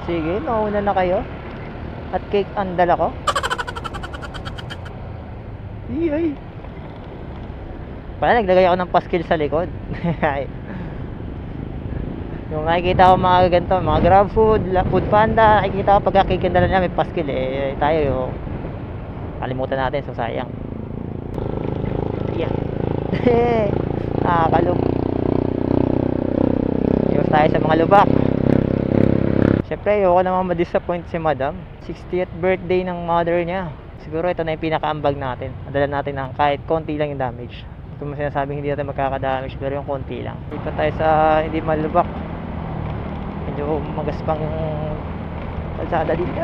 Sige, mauna na kayo. At cake ang dala ko. Iyay. Pala naglagay ako ng paskil sa likod. Yung nakikita ko mga ganito, mga Grab Food, Food Panda, nakikita ko pagka cake ang dala niya may paskil eh. Tayo yung kalimutan natin, so sayang. Yeah. Nakakalog. Iwas tayo sa mga lubak. Siyempre, ayoko naman ma-disappoint si Madam. 60th birthday ng mother niya. Siguro ito na yung pinaka-ambag natin. Madala natin ng kahit konti lang yung damage. Ito mo sinasabing hindi natin magkaka-damage, pero yung konti lang. Dito tayo sa hindi malubak. Medyo magaspang yung kalsada dito.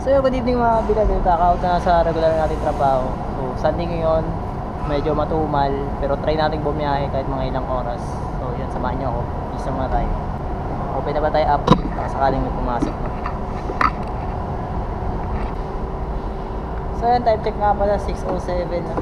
So good evening mga bilad. Kaka-out na sa regular natin trabaho. So Sunday ngayon, medyo matumal. Pero try natin bumiyahe kahit mga ilang oras. So yun, samahan nyo ako. Isa muna tayo. Open na ba tayo up? Baka sakaling may pumasok na. So yan, time check nga pala 6:07 na.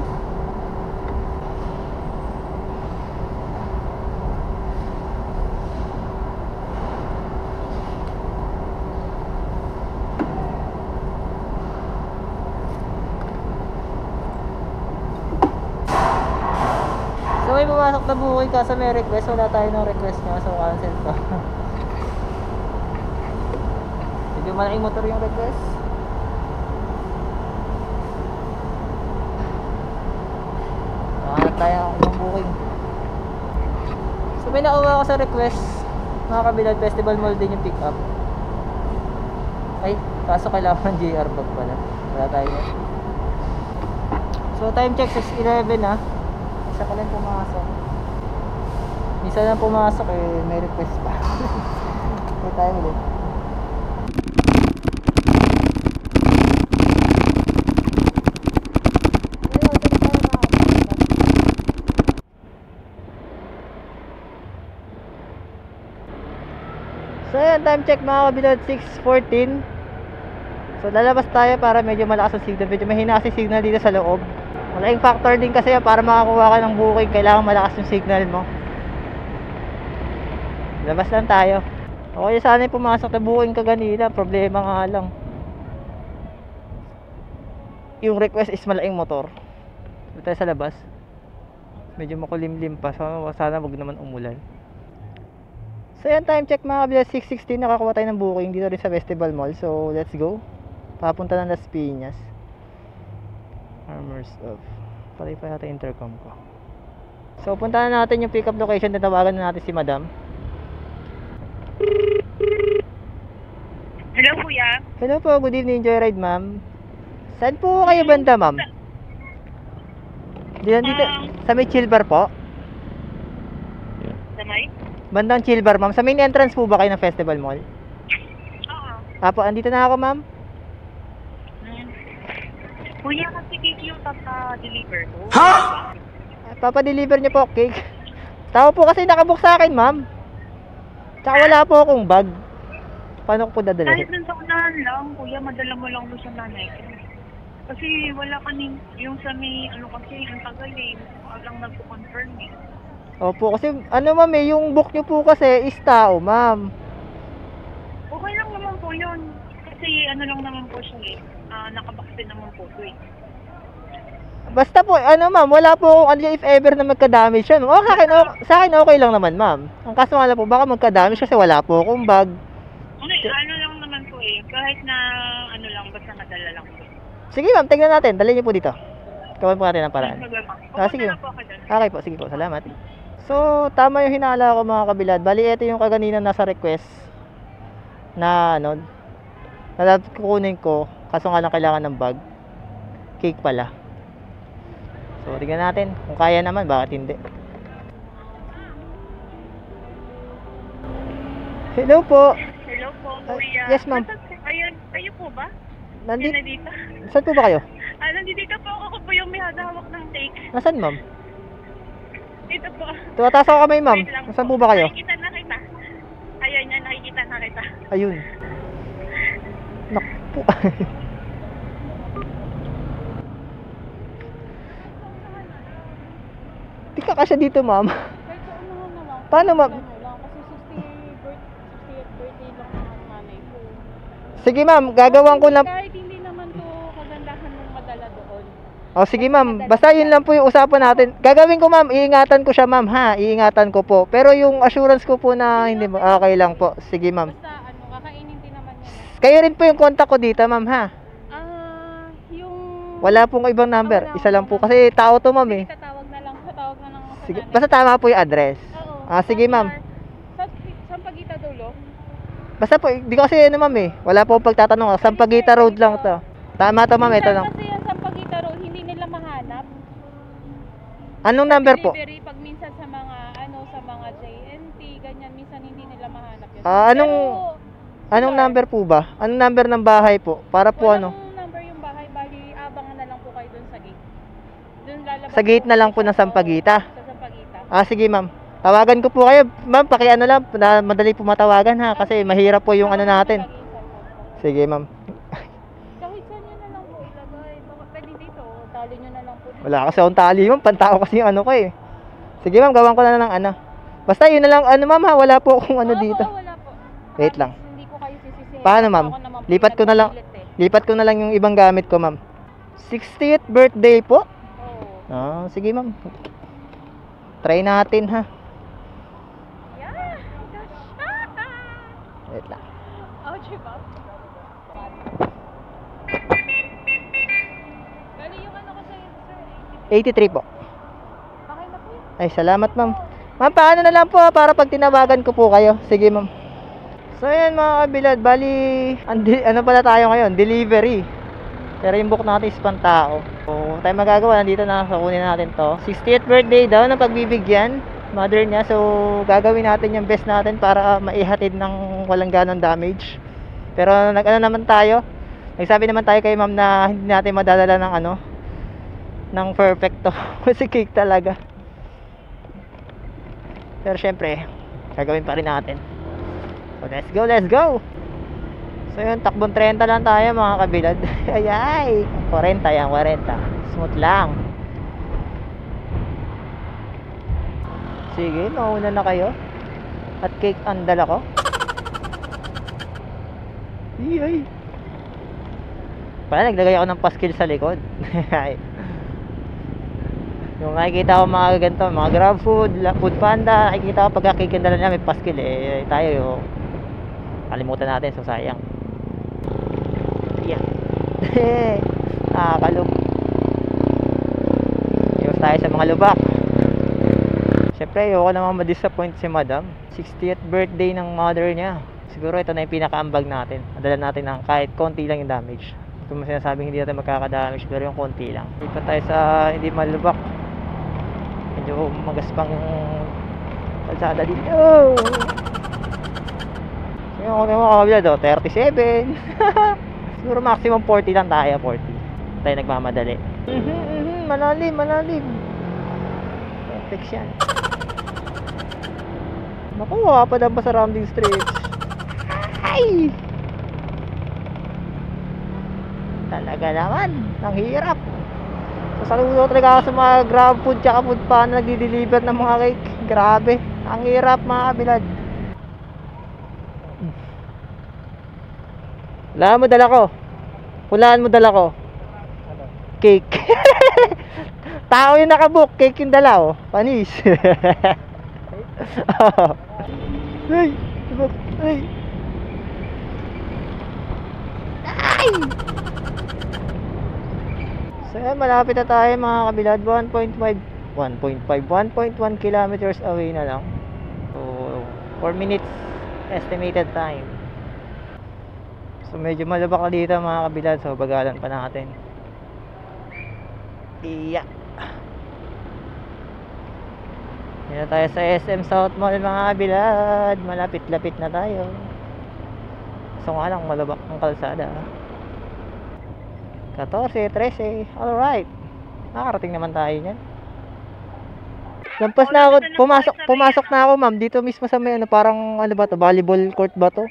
So may pumasok na booking kaso may request. Wala tayo ng request niya, so cancel to. Medyo malaking motor yung request. Tayo ng booking. So may nakuha ako sa request. Mga kabilad, Festival Mall din yung pick up. Ay, kaso kailangan ng JR bag pala. Wala tayo yan. So time check 6:11 ha. Isa ko lang pumasok. Isa lang pumasok eh, may request pa. Okay tayo ulit. So yan, time check mga kabilad, 6:14. So lalabas tayo para medyo malakas ang signal. Medyo mahina kasi signal dito sa loob. Malaking factor din kasi yan, para makakuha ka ng booking, kailangan malakas yung signal mo. Labas lang tayo. Okay, sana yung pumasok na booking kaganina. Problema nga lang, yung request is malaking motor. Dito tayo sa labas. Medyo makulimlim pa, so sana wag naman umulan. So yan, time check mga kabilad, 6:16. Nakakuha tayo ng booking dito rin sa Festival Mall. So let's go. Papunta ng Las Piñas. Armors of. Patay pa natin intercom ko. So punta na natin yung pick up location. Tatawagan na natin si Madam. Hello kuya. Hello po, good evening, Joyride ma'am. Saan po kayo banda ma'am? Dito, sa may chill bar po? Sa may? Bandang chill bar ma'am. Sa main entrance po ba kayo ng Festival Mall? Oo. Apo, andito na ako ma'am. Kuya, kasi cake yung deliver ko. Ha? Papadeliver niyo po cake. Tao po kasi nakabook sa akin ma'am. Tsaka wala po akong bag. Paano ko po dadalhin? Kahit sa unahan lang, kuya, madala mo lang mo sa nanay ko. Kasi wala ka yung sa may, kasi, ang tagal eh. Agang nagpo-confirm eh. Opo, kasi ano ma'am eh, yung book nyo po kasi is tao ma'am. Okay lang naman po yun. Kasi ano lang naman po siya eh. Nakabox din naman po ito eh. Basta po, ano ma'am, wala po akong if ever na magka-damage yan. O, sa akin okay lang naman ma'am. Ang kaso nga lang po, baka magka-damage kasi wala po akong bag. Ano lang naman po eh. Kahit na ano lang, basta madala lang po. Sige ma'am, tingnan natin. Dalhin niyo po dito. Gawin po natin ang paraan. Sige. Na po ako dyan. Okay po, sige po. Salamat. So, tama yung hinala ko mga kabilad. Bali, ito yung kaganina nasa request na ano, na kukunin ko. Kaso nga lang kailangan ng bag. Cake pala. So, tingnan natin. Kung kaya naman, bakit hindi? Hello po. Hello po, kuya. Yes, ma'am. Ayun, kayo po ba? Nandito. Nandito. Saan po ba kayo? Nandito po ako po yung may hawak ng cake. Nasaan ma'am? Dito po. Tumataas ako kamay ma'am. Wait lang Nasaan po ba kayo? Nakikita na kita. Ayun yan, nakikita na kita. Ayun. Naku. Di ka kasya dito ma'am. Paano ma'am? Kasi 60th Sige ma'am, gagawan ko lang. Kahit hindi naman po kagandahan mong madala doon. O sige ma'am, basta yun lang po yung usapan natin. Gagawin ko ma'am, iingatan ko siya ma'am ha, iingatan ko po. Pero yung assurance ko po na hindi okay lang po. Sige ma'am. Basta ano, kakainin din naman yan. Kayo rin po yung contact ko dito ma'am ha. Yung... Wala pong ibang number, isa lang po. Kasi tao to ma'am eh. Tatawag na lang ako sa Sige, nanay. basta tama po yung address. Oo. Sige ma'am. Saan Pagita dulo? Basta po, di ko kasi ano ma'am eh. Wala po pagtatanong. Sampaguita Road lang to. Tama to ma'am, ito lang. Kasi yan Sampaguita Road, hindi nila mahanap. Anong number po? Delivery, pag minsan sa mga, sa mga JNT, ganyan, minsan hindi nila mahanap yun. Anong number po ba? Anong number ng bahay po? Para po Walang ano? number yung bahay, bali abangan na lang po kayo dun sa gate. Dun lalabas Sa gate na lang po ng kayo Sampaguita. Sa Sampaguita. Sige ma'am. Tawagan ko po kayo. Ma'am, pakiano lang. Madali po matawagan ha. Kasi mahirap po yung ano natin. Sige ma'am. Kahit saan nyo na lang po ilagay. Baka pwede dito, tali nyo na lang po dito. Wala kasi akong tali ma'am. Pantao kasi yung ano ko eh. Sige ma'am, gawan ko na lang ano. Basta yun na lang ano ma'am ha. Wala po akong ano dito. Wala po. Wait lang. Hindi ko kayo sisisihin. Paano ma'am? Ako naman po Lipat ko na lang. nagpipilit eh. Lipat ko na lang yung ibang gamit ko ma'am. 60th birthday po? Oo. Sige ma'am. Try natin ha. Yeah. Wait lang. Oh, diba? Bali yung ano ko sa'yo, sir. 83 po. Okay na po yun. Ay, salamat ma'am. Ma'am, paano na lang po para pag tinawagan ko po kayo. Sige ma'am. So ayan mga kabilad, bali, ano pala tayo ngayon? Delivery. Pero yung book natin is pantao. So, tayo magagawa, nandito na, so kunin natin to. 60th birthday daw ng pagbibigyan, mother niya. So, gagawin natin yung best natin para maihatid ng walang ganong damage. Pero nag-ano naman tayo, nagsabi naman tayo kay ma'am na hindi natin madadala ng ano, ng perfecto. Kasi cake talaga. Pero syempre, gagawin pa rin natin. So, let's go, let's go! So yun, takbong 30 lang tayo mga kabilad. Ayay! 40 yan, 40. Smooth lang. Sige, mauna na kayo. At cake ang dala ko. Iyay! Pala, naglagay ako ng paskil sa likod. Yung nakikita ko mga ganito, mga Grab Food, Food Panda, nakikita ko pagka cake ang dala niya may paskil eh. Tayo yung kalimutan natin, so sayang. Yeah. Nakakalog. Iwas tayo sa mga lubak. Siyempre, ayoko naman ma-disappoint si madam. 60th birthday ng mother niya. Siguro ito na yung pinaka-ambag natin. Madala natin ng kahit konti lang yung damage. Kung sinasabing hindi natin magkakadamage, pero yung konti lang. Dito tayo sa hindi malubak. Medyo magaspang yung kalsada dito. So yung mga kabila do, 37. Siguro maximum 40 lang tayo, 40. Tayo nagmamadali. Malalim, malalim. Perfect yan. Naku, kapadang pa sa surrounding streets. Ay! Talaga naman, ang hirap. So, saludo talaga ako sa mga Grab Food tsaka Food Panda na nagdi-deliver ng mga cake. Grabe, ang hirap mga kabilad. Hulaan mo dala ko. Hulaan mo dala ko. Cake. Tao yung nakabook, cake yung dala oh. Panis. Ay, ay. Ay. So yan, malapit na tayo mga kabilad. 1.1 kilometers away na lang. So 4 minutes estimated time. So medyo malabak na dito mga kabilad. So bagalan pa natin. Iya. Yan na tayo sa SM South Mall mga kabilad. Malapit-lapit na tayo. So nga lang malabak ang kalsada. 14, 13. Alright. Nakarating naman tayo niyan. Lampas na ako. Pumasok na ako ma'am. Dito mismo sa may ano, parang ano ba to? Volleyball court ba to?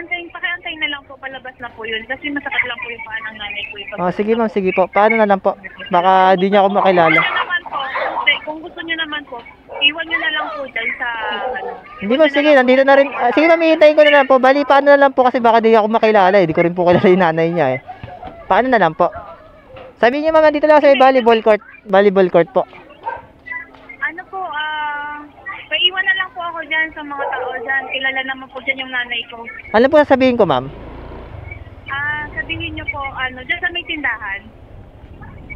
Pakiantay na lang po, palabas na po yun. Kasi masakit lang po yung paa ng nanay ko. Oh, sige ma'am, sige po. Paano na lang po? Baka di niya ako makilala. Kung gusto niyo naman po, Iwan nyo na lang po dyan sa, ano. Hindi mo, sige, nandito na rin. Sige ma'am, hihintayin ko na lang po. Bali, paano na lang po kasi baka di ako makilala eh. Di ko rin po kilala yung nanay niya eh. Paano na lang po? Sabihin niyo ma'am, nandito lang sa may volleyball court. Volleyball court po. Ano po, paiwan na lang po ako dyan sa mga tao dyan. Kilala naman po dyan yung nanay ko. Ano po sabihin ko ma'am? Sabihin nyo po, dyan sa may tindahan.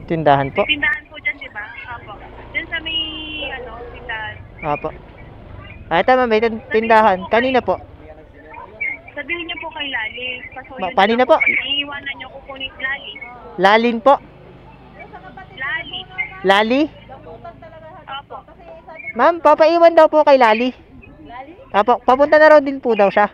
Tindahan po. Tindahan po dyan, di ba? Apo. Dyan sa may, tindahan. Apo. Ay, tama, may tindahan. Kanina po. Sabihin nyo po kay Lali. Kanina po. Iiwanan nyo kukunin Lali. Lalin po. Lali. Lali? Apo. Ma'am, papaiwan daw po kay Lali. Apo, papunta na raw din po daw siya.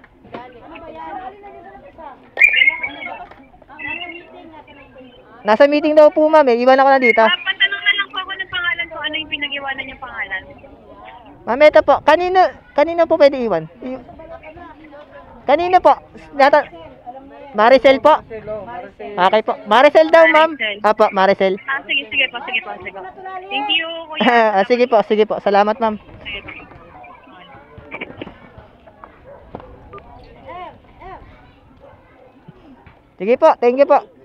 Nasa meeting daw po ma'am eh. Iwan ako na dito. Patanong na lang po ako ng pangalan ko. Ano yung pinag-iwanan yung pangalan? Ma'am, ito po. Kanino po pwede iwan? Kanino po? Maricel po? Okay po. Maricel daw ma'am. Apo, Maricel. Sige po. Thank you, kuya. Sige po. Salamat ma'am. Sige po. Sige po, thank you po.